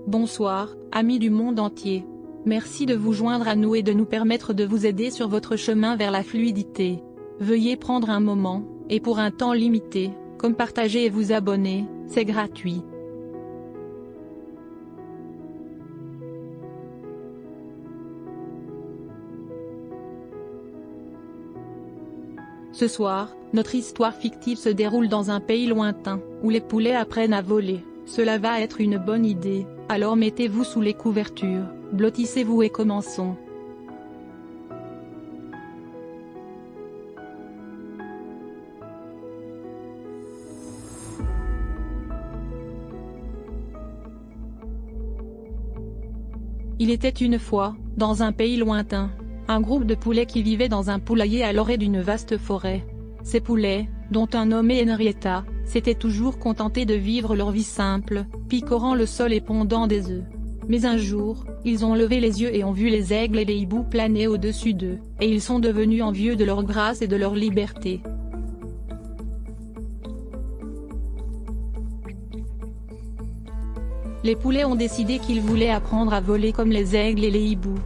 Bonsoir, amis du monde entier. Merci de vous joindre à nous et de nous permettre de vous aider sur votre chemin vers la fluidité. Veuillez prendre un moment, et pour un temps limité, comme partager et vous abonner, c'est gratuit. Ce soir, notre histoire fictive se déroule dans un pays lointain, où les poulets apprennent à voler. Cela va être une bonne idée, alors mettez-vous sous les couvertures, blottissez-vous et commençons. Il était une fois, dans un pays lointain, un groupe de poulets qui vivaient dans un poulailler à l'orée d'une vaste forêt. Ces poulets, dont un nommé Henrietta, s'étaient toujours contentés de vivre leur vie simple, picorant le sol et pondant des œufs. Mais un jour, ils ont levé les yeux et ont vu les aigles et les hiboux planer au-dessus d'eux, et ils sont devenus envieux de leur grâce et de leur liberté. Les poulets ont décidé qu'ils voulaient apprendre à voler comme les aigles et les hiboux.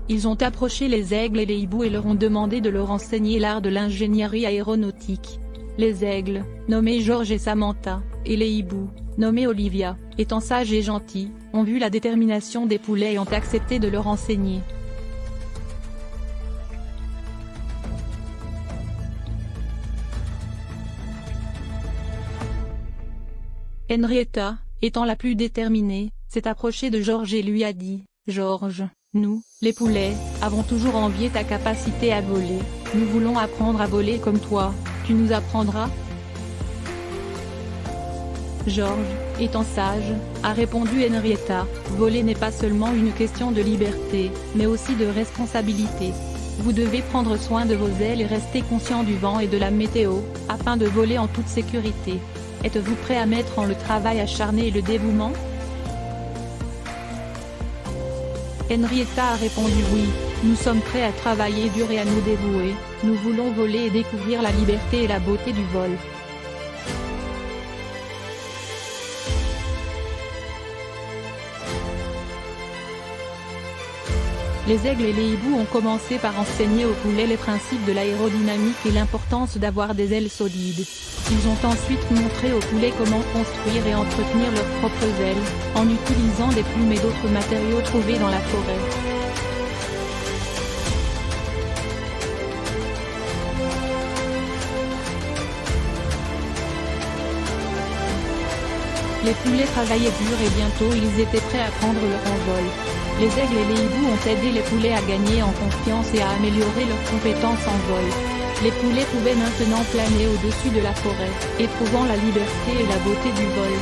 Ils ont approché les aigles et les hiboux et leur ont demandé de leur enseigner l'art de l'ingénierie aéronautique. Les aigles, nommés George et Samantha, et les hiboux, nommés Olivia, étant sages et gentils, ont vu la détermination des poulets et ont accepté de leur enseigner. Henrietta, étant la plus déterminée, s'est approchée de George et lui a dit « George, nous, les poulets, avons toujours envié ta capacité à voler, nous voulons apprendre à voler comme toi, tu nous apprendras ?» George, étant sage, a répondu Henrietta, « Voler n'est pas seulement une question de liberté, mais aussi de responsabilité. Vous devez prendre soin de vos ailes et rester conscient du vent et de la météo, afin de voler en toute sécurité. Êtes-vous prêt à mettre en le travail acharné et le dévouement ?» Henrietta a répondu oui, nous sommes prêts à travailler dur et à nous dévouer, nous voulons voler et découvrir la liberté et la beauté du vol. Les aigles et les hiboux ont commencé par enseigner aux poulets les principes de l'aérodynamique et l'importance d'avoir des ailes solides. Ils ont ensuite montré aux poulets comment construire et entretenir leurs propres ailes, en utilisant des plumes et d'autres matériaux trouvés dans la forêt. Les poulets travaillaient dur et bientôt ils étaient prêts à prendre leur envol. Les aigles et les hiboux ont aidé les poulets à gagner en confiance et à améliorer leurs compétences en vol. Les poulets pouvaient maintenant planer au-dessus de la forêt, éprouvant la liberté et la beauté du vol.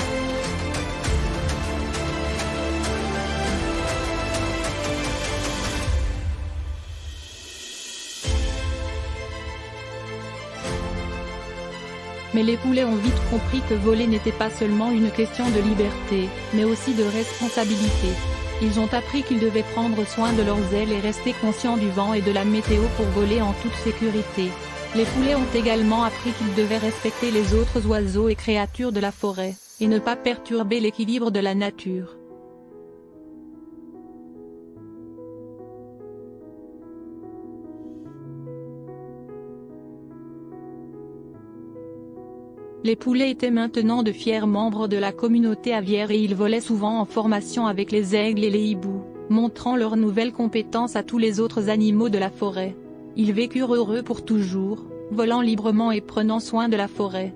Mais les poulets ont vite compris que voler n'était pas seulement une question de liberté, mais aussi de responsabilité. Ils ont appris qu'ils devaient prendre soin de leurs ailes et rester conscients du vent et de la météo pour voler en toute sécurité. Les poulets ont également appris qu'ils devaient respecter les autres oiseaux et créatures de la forêt, et ne pas perturber l'équilibre de la nature. Les poulets étaient maintenant de fiers membres de la communauté aviaire et ils volaient souvent en formation avec les aigles et les hiboux, montrant leurs nouvelles compétences à tous les autres animaux de la forêt. Ils vécurent heureux pour toujours, volant librement et prenant soin de la forêt.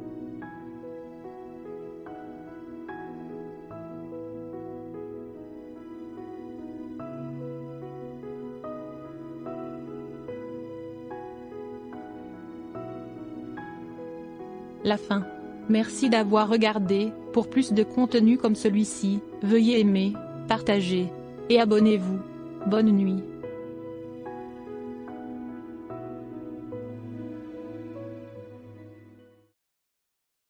La fin. Merci d'avoir regardé. Pour plus de contenu comme celui-ci, veuillez aimer, partager et abonnez-vous. Bonne nuit.